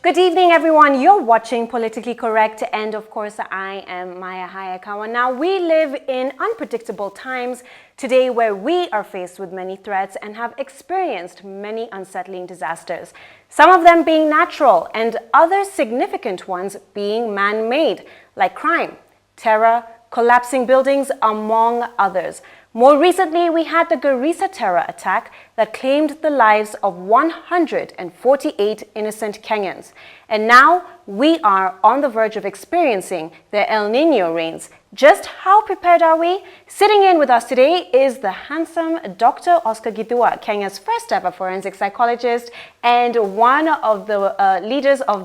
Good evening, everyone. You're watching Politically Correct, and of course, I am Maya Hayakawa. Now, we live in unpredictable times today where we are faced with many threats and have experienced many unsettling disasters, some of them being natural and other significant ones being man-made, like crime, terror, collapsing buildings, among others. More recently, we had the Garrisa terror attack that claimed the lives of 148 innocent Kenyans. And now we are on the verge of experiencing the El Nino rains. Just how prepared are we? Sitting in with us today is the handsome Dr. Oscar Githua, Kenya's first ever forensic psychologist and one of the leaders of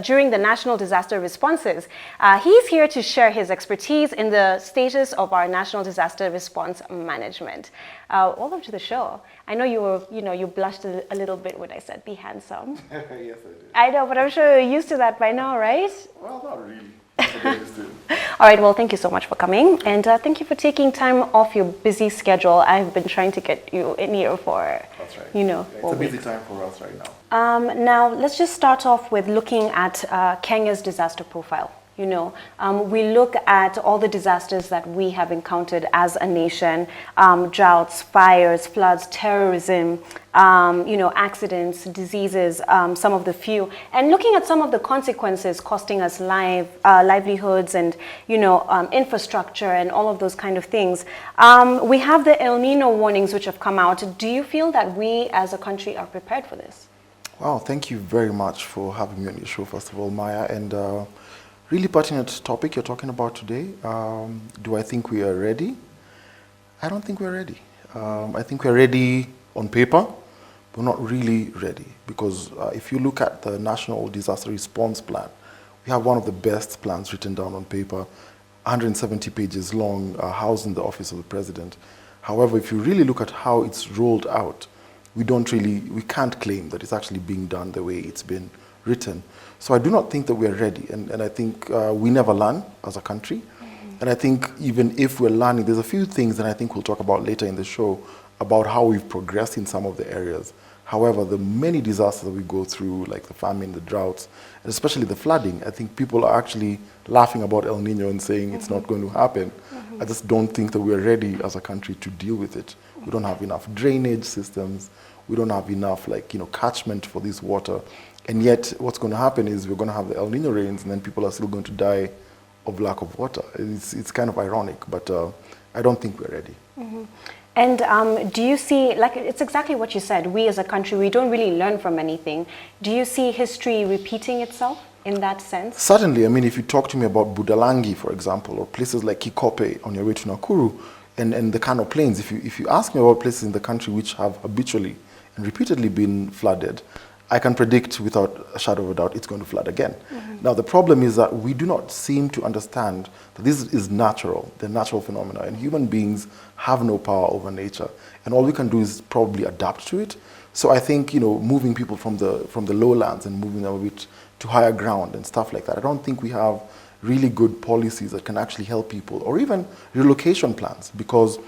during the national disaster responses. He's here to share his expertise in the status of our national disaster response management. Welcome to the show. I know you blushed a little bit when I said be handsome. Yes, I did. I know, but I'm sure you're used to that by now, right? Well, not really. All right, well, thank you so much for coming, and thank you for taking time off your busy schedule. I've been trying to get you in here for, That's right. It's a busy time for us right now. Now, let's just start off with looking at Kenya's disaster profile. We look at all the disasters that we have encountered as a nation, droughts, fires, floods, terrorism, accidents, diseases, some of the few, and looking at some of the consequences costing us livelihoods and, infrastructure and all of those kind of things. We have the El Nino warnings which have come out. Do you feel that we as a country are prepared for this? Wow, thank you very much for having me on your show, first of all, Maya. And really pertinent topic you're talking about today. Do I think we are ready? I don't think we're ready. I think we're ready on paper, but not really ready. Because if you look at the National Disaster Response Plan, we have one of the best plans written down on paper, 170 pages long, housed in the office of the president. However, if you really look at how it's rolled out, we can't claim that it's actually being done the way it's been written. So I do not think that we're ready, and I think we never learn as a country. Mm-hmm. And I think even if we're learning, there's a few things that I think we'll talk about later in the show about how we've progressed in some of the areas. However, the many disasters that we go through, like the famine, the droughts, and especially the flooding, I think people are actually laughing about El Nino and saying it's not going to happen. Mm-hmm. I just don't think that we're ready as a country to deal with it. We don't have enough drainage systems. We don't have enough catchment for this water. And yet, what's going to happen is we're going to have the El Nino rains, and then people are still going to die of lack of water. It's kind of ironic, but I don't think we're ready. Mm-hmm. And do you see, it's exactly what you said, we as a country, we don't really learn from anything. Do you see history repeating itself in that sense? Certainly. I mean, if you talk to me about Budalangi, for example, or places like Kikope on your way to Nakuru, and the Kano Plains, if you ask me about places in the country which have habitually and repeatedly been flooded, I can predict without a shadow of a doubt it's going to flood again. Mm-hmm. Now, the problem is that we do not seem to understand that this is natural, the natural phenomena, and human beings have no power over nature, and all we can do is probably adapt to it. So I think, moving people from the lowlands and moving them a bit to higher ground and stuff like that, I don't think we have really good policies that can actually help people, or even relocation plans, because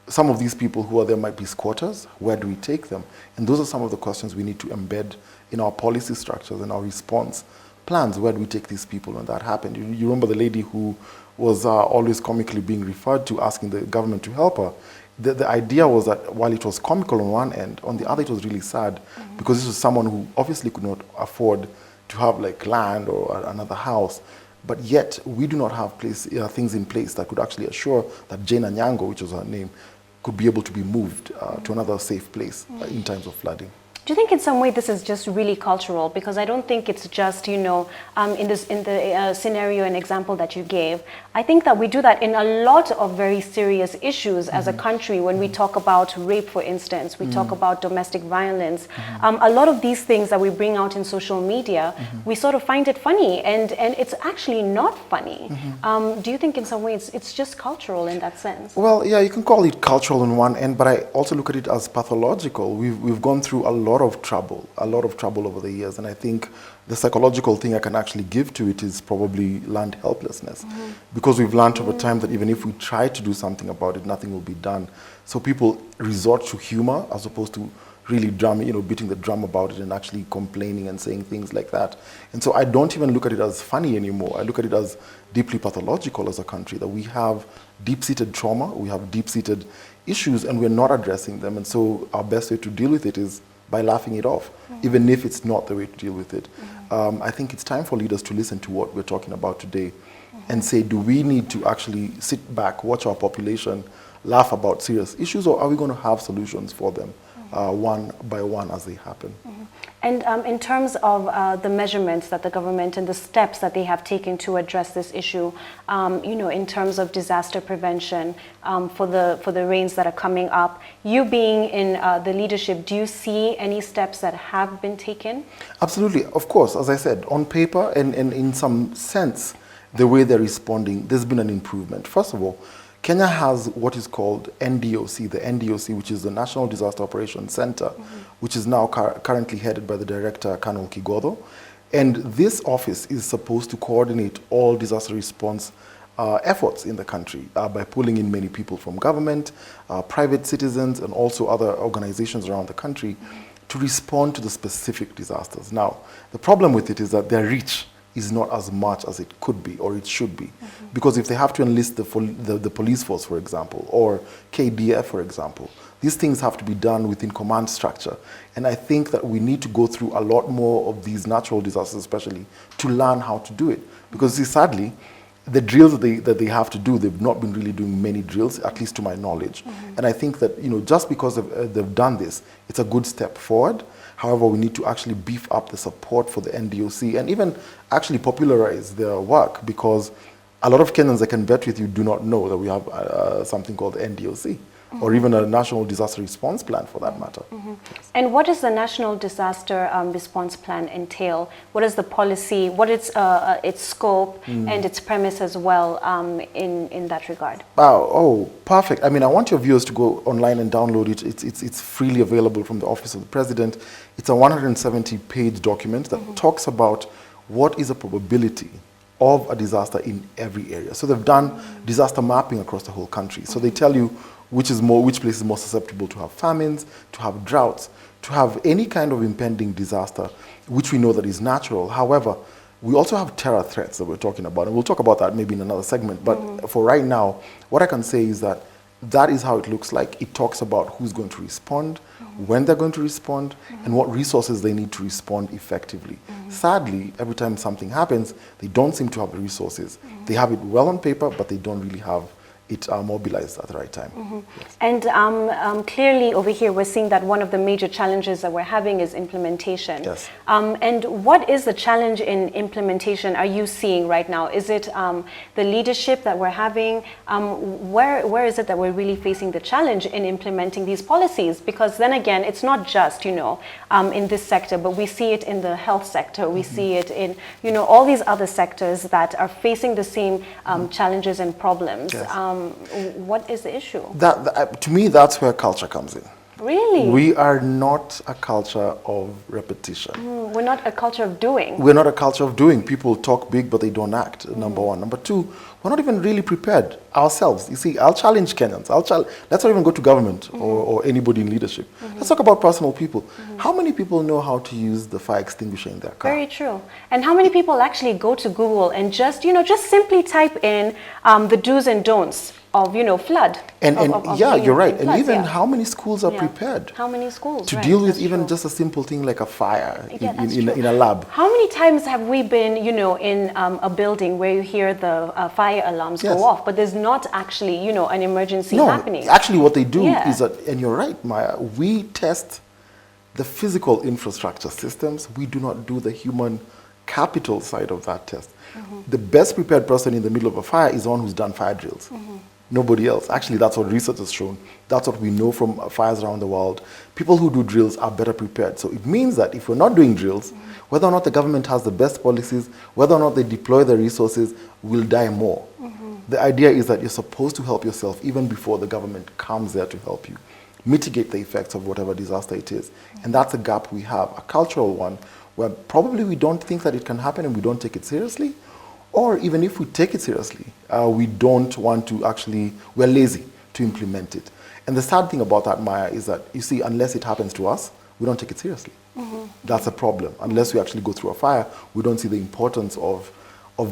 some of these people who are there might be squatters. Where do we take them? And those are some of the questions we need to embed in our policy structures and our response plans. Where do we take these people when that happened? You remember the lady who was always comically being referred to, asking the government to help her. The idea was that while it was comical on one end, on the other it was really sad, mm-hmm. because this was someone who obviously could not afford to have land or another house. But yet, we do not have things in place that could actually assure that Jane Anyango, which was her name, could be able to be moved to another safe place in times of flooding. Do you think in some way this is just really cultural? Because I don't think it's just, in the scenario and example that you gave. I think that we do that in a lot of very serious issues as a country. When we talk about rape, for instance, we talk about domestic violence. A lot of these things that we bring out in social media, we sort of find it funny, and it's actually not funny. Do you think in some ways it's just cultural in that sense? Well, yeah, you can call it cultural on one end, but I also look at it as pathological. We've gone through a lot of trouble over the years, and I think the psychological thing I can actually give to it is probably learned helplessness, because we've learned over time that even if we try to do something about it, nothing will be done. So people resort to humor as opposed to really beating the drum about it and actually complaining and saying things like that. And so I don't even look at it as funny anymore. I look at it as deeply pathological as a country, that we have deep-seated trauma, we have deep-seated issues, and we're not addressing them. And so our best way to deal with it is by laughing it off, even if it's not the way to deal with it. I think it's time for leaders to listen to what we're talking about today and say, do we need to actually sit back, watch our population, laugh about serious issues, or are we going to have solutions for them one by one as they happen? And in terms of the measurements that the government and the steps that they have taken to address this issue, in terms of disaster prevention for the rains that are coming up, you being in the leadership, do you see any steps that have been taken? Absolutely, of course. As I said, on paper and in some sense, the way they're responding, there's been an improvement. First of all, Kenya has what is called NDOC, the NDOC, which is the National Disaster Operations Center, which is now currently headed by the director, Colonel Kigodho. And this office is supposed to coordinate all disaster response efforts in the country by pulling in many people from government, private citizens, and also other organizations around the country to respond to the specific disasters. Now, the problem with it is that their reach is not as much as it could be or it should be. Because if they have to enlist the police force, for example, or KDF, for example, these things have to be done within command structure. And I think that we need to go through a lot more of these natural disasters, especially, to learn how to do it. Because, see, sadly, the drills that they have to do, they've not been really doing many drills, at least to my knowledge. And I think that, just because they've done this, it's a good step forward. However, we need to actually beef up the support for the NDOC and even actually popularize their work, because a lot of Kenyans, I can bet with you, do not know that we have something called NDOC. Or even a National Disaster Response Plan, for that matter. Yes. And what does the National Disaster Response Plan entail? What is the policy? What is its scope and its premise as well in that regard? Oh, perfect. I mean, I want your viewers to go online and download it. It's freely available from the Office of the President. It's a 170-page document that talks about what is a probability of a disaster in every area. So they've done disaster mapping across the whole country. So they tell you which place is more susceptible to have famines, to have droughts, to have any kind of impending disaster, which we know that is natural. However, we also have terror threats that we're talking about, and we'll talk about that maybe in another segment. But for right now, what I can say is that is how it looks like. It talks about who's going to respond, when they're going to respond, and what resources they need to respond effectively. Sadly, every time something happens, they don't seem to have the resources. They have it well on paper, but they don't really have it mobilized at the right time. Yes. And clearly over here we're seeing that one of the major challenges that we're having is implementation. Yes. And what is the challenge in implementation are you seeing right now? Is it the leadership that we're having? Where is it that we're really facing the challenge in implementing these policies? Because then again, it's not just, in this sector, but we see it in the health sector. We see it in, all these other sectors that are facing the same challenges and problems. Yes. What is the issue? To me, that's where culture comes in. Really? We are not a culture of repetition. We're not a culture of doing. We're not a culture of doing. People talk big, but they don't act, number one. Number two, we're not even really prepared ourselves. You see, I'll challenge Kenyans. Let's not even go to government or anybody in leadership. Let's talk about personal people. How many people know how to use the fire extinguisher in their car? Very true. And how many people actually go to Google and just simply type in the do's and don'ts of, flood? You're right. And even how many schools are prepared? How many schools? To deal with even just a simple thing like a fire in a lab. How many times have we been, in a building where you hear the fire alarms go off, but there's not actually, an emergency happening? Actually what they do is that, and you're right, Maya, we test the physical infrastructure systems. We do not do the human capital side of that test. The best prepared person in the middle of a fire is the one who's done fire drills. Nobody else. Actually, that's what research has shown. That's what we know from fires around the world. People who do drills are better prepared. So it means that if we're not doing drills, whether or not the government has the best policies, whether or not they deploy the resources, we'll die more. The idea is that you're supposed to help yourself even before the government comes there to help you. Mitigate the effects of whatever disaster it is. And that's a gap we have, a cultural one, where probably we don't think that it can happen and we don't take it seriously. Or even if we take it seriously, we don't want to we're lazy to implement it. And the sad thing about that, Maya, is that, you see, unless it happens to us, we don't take it seriously. That's a problem. Unless we actually go through a fire, we don't see the importance of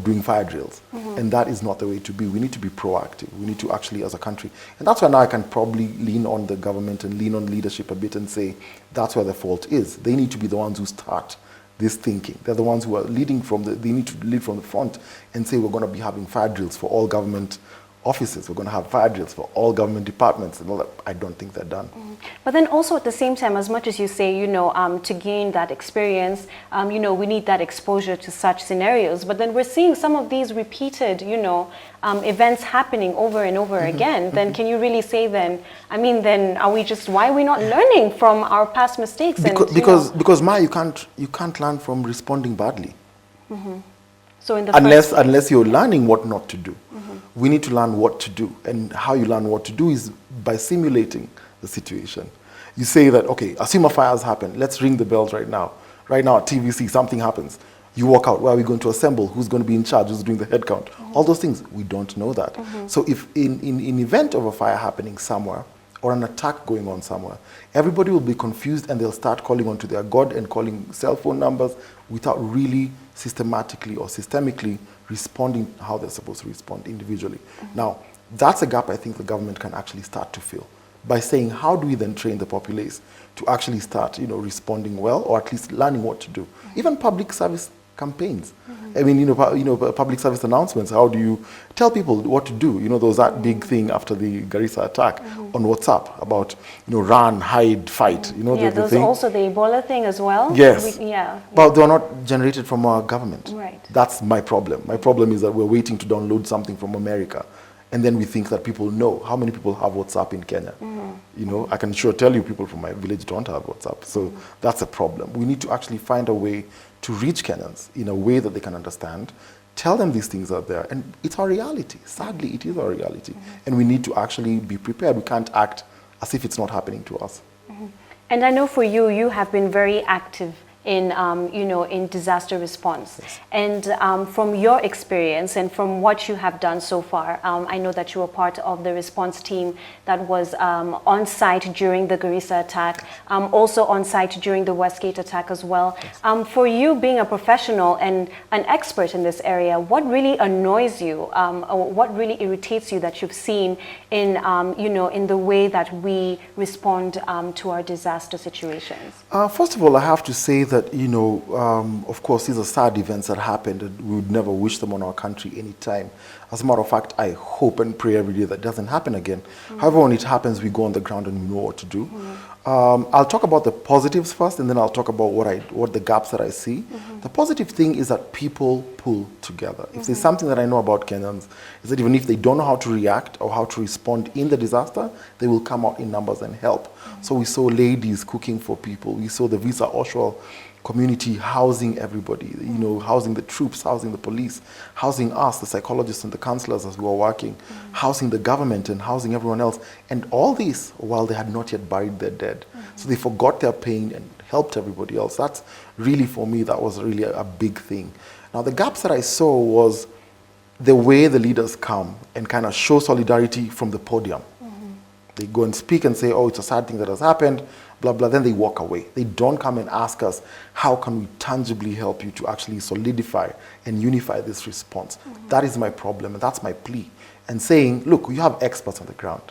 doing fire drills. And that is not the way to be. We need to be proactive. We need to actually, as a country, and that's why now I can probably lean on the government and lean on leadership a bit and say, that's where the fault is. They need to be the ones who start this thinking. They're the ones who are leading they need to lead from the front and say, we're going to be having fire drills for all government offices. We're going to have fire drills for all government departments and all that. I don't think they're done. But then also at the same time, as much as you say, to gain that experience, we need that exposure to such scenarios. But then we're seeing some of these repeated, events happening over and over again. Then can you really say then why are we not learning from our past mistakes? Because Maya, you can't learn from responding badly. So in the unless you're learning what not to do. We need to learn what to do. And how you learn what to do is by simulating the situation. You say that, okay, assume a fire has happened. Let's ring the bells right now. Right now at TVC, something happens. You walk out. Where are we going to assemble? Who's going to be in charge? Who's doing the head count? All those things, we don't know that. So if in event of a fire happening somewhere, or an attack going on somewhere, everybody will be confused and they'll start calling onto their God and calling cell phone numbers without really systematically or systemically responding how they're supposed to respond individually. Now, that's a gap I think the government can actually start to fill by saying, how do we then train the populace to actually start, responding well, or at least learning what to do? Even public service campaigns. I mean, public service announcements. How do you tell people what to do? There was that big thing after the Garrisa attack on WhatsApp about, run, hide, fight. There was also the Ebola thing as well. Yes. But they are not generated from our government. Right. That's my problem. My problem is that we're waiting to download something from America. And then we think that people know. How many people have WhatsApp in Kenya? I can sure tell you people from my village don't have WhatsApp. So that's a problem. We need to actually find a way to reach Kenyans in a way that they can understand, tell them these things are there. And it's our reality. Sadly, it is our reality. And we need to actually be prepared. We can't act as if it's not happening to us. And I know for you, you have been very active in disaster response. Yes. And from your experience and from what you have done so far, I know that you were part of the response team that was on site during the Garrisa attack, also on site during the Westgate attack as well. Yes. For you being a professional and an expert in this area, what really annoys you, or what really irritates you that you've seen in, in the way that we respond to our disaster situations? First of all, I have to say that, of course, these are sad events that happened, and we would never wish them on our country any time. As a matter of fact, I hope and pray every day that doesn't happen again. However, when it happens, we go on the ground and we know what to do. I'll talk about the positives first, and then I'll talk about what the gaps that I see. The positive thing is that people pull together. If there's something that I know about Kenyans, is that even if they don't know how to react or how to respond in the disaster, they will come out in numbers and help. So we saw ladies cooking for people. We saw the Visa Oshawa community housing everybody, housing the troops, housing the police, housing us, the psychologists and the counselors as we were working, housing the government and housing everyone else. And all this while they had not yet buried their dead. So they forgot their pain and helped everybody else. That's really, for me, that was really a big thing. Now, the gaps that I saw was the way the leaders come and kind of show solidarity from the podium. They go and speak and say, oh, it's a sad thing that has happened, blah, blah. Then they walk away. They don't come and ask us, how can we tangibly help you to actually solidify and unify this response? That is my problem, and that's my plea. And saying, look, you have experts on the ground.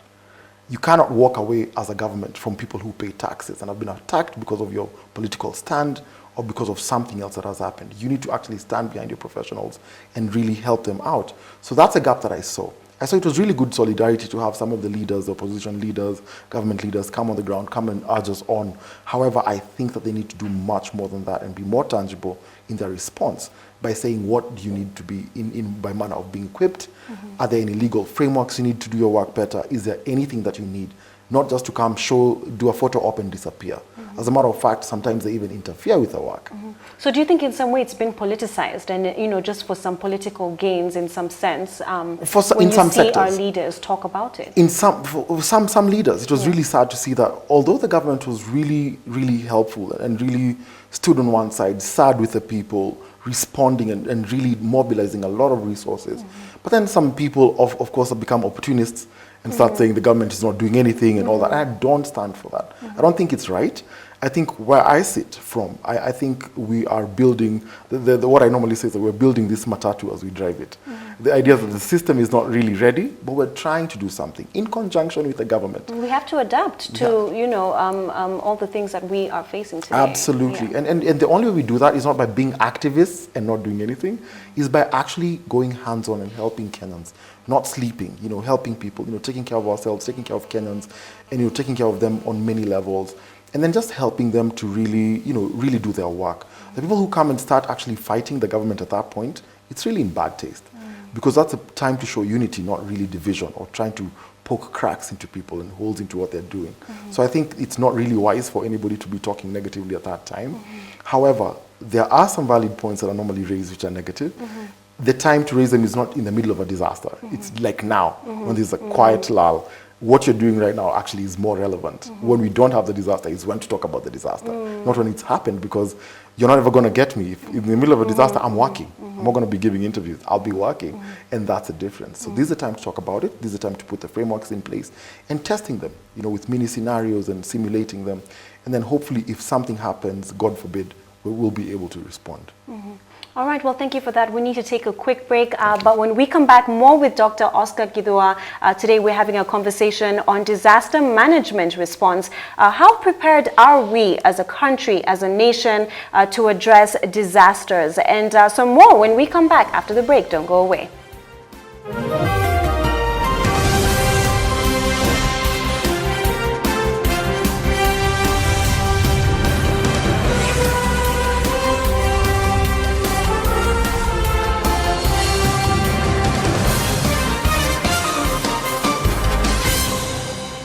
You cannot walk away as a government from people who pay taxes and have been attacked because of your political stand or because of something else that has happened. You need to actually stand behind your professionals and really help them out. So that's a gap that I saw. I saw it was really good solidarity to have some of the leaders, the opposition leaders, government leaders come on the ground, come and urge us on. However, I think that they need to do much more than that and be more tangible in their response by saying, what do you need to be by manner of being equipped? Are there any legal frameworks you need to do your work better? Is there anything that you need? Not just to come, show, do a photo op and disappear. As a matter of fact, sometimes they even interfere with the work. So do you think in some way it's been politicized and, just for some political gains in some sense, when you see our leaders talk about it? For some leaders, it was really sad to see that although the government was really, really helpful and really stood on one side, sad with the people, responding and really mobilizing a lot of resources. But then some people, of course, have become opportunists and start saying the government is not doing anything and all that. I don't stand for that. I don't think it's right. I think where I sit from, I think we are building, what I normally say is that we're building this matatu as we drive it. The idea that the system is not really ready, but we're trying to do something in conjunction with the government. We have to adapt to, you know, all the things that we are facing today. Absolutely. Yeah. And the only way we do that is not by being activists and not doing anything, is by actually going hands-on and helping Kenyans, not sleeping, you know, helping people, you know, taking care of ourselves, taking care of Kenyans, and, you know, taking care of them on many levels. And then just helping them to really, you know, really do their work. The people who come and start actually fighting the government at that point, it's really in bad taste. Because that's a time to show unity, not really division, or trying to poke cracks into people and holes into what they're doing. So I think it's not really wise for anybody to be talking negatively at that time. However, there are some valid points that are normally raised which are negative. The time to raise them is not in the middle of a disaster. It's like now, when there's a quiet lull. What you're doing right now actually is more relevant. When we don't have the disaster is when to talk about the disaster, not when it's happened, because you're not ever going to get me. If in the middle of a disaster, I'm working. I'm not going to be giving interviews. I'll be working. And that's the difference. So this is the time to talk about it. This is the time to put the frameworks in place and testing them, you know, with mini scenarios and simulating them. And then hopefully if something happens, God forbid, we will be able to respond. All right, well, thank you for that. We need to take a quick break, but when we come back, more with Dr. Oscar Githua. Today, we're having a conversation on disaster management response. How prepared are we as a country, as a nation, to address disasters? And some more when we come back after the break. Don't go away.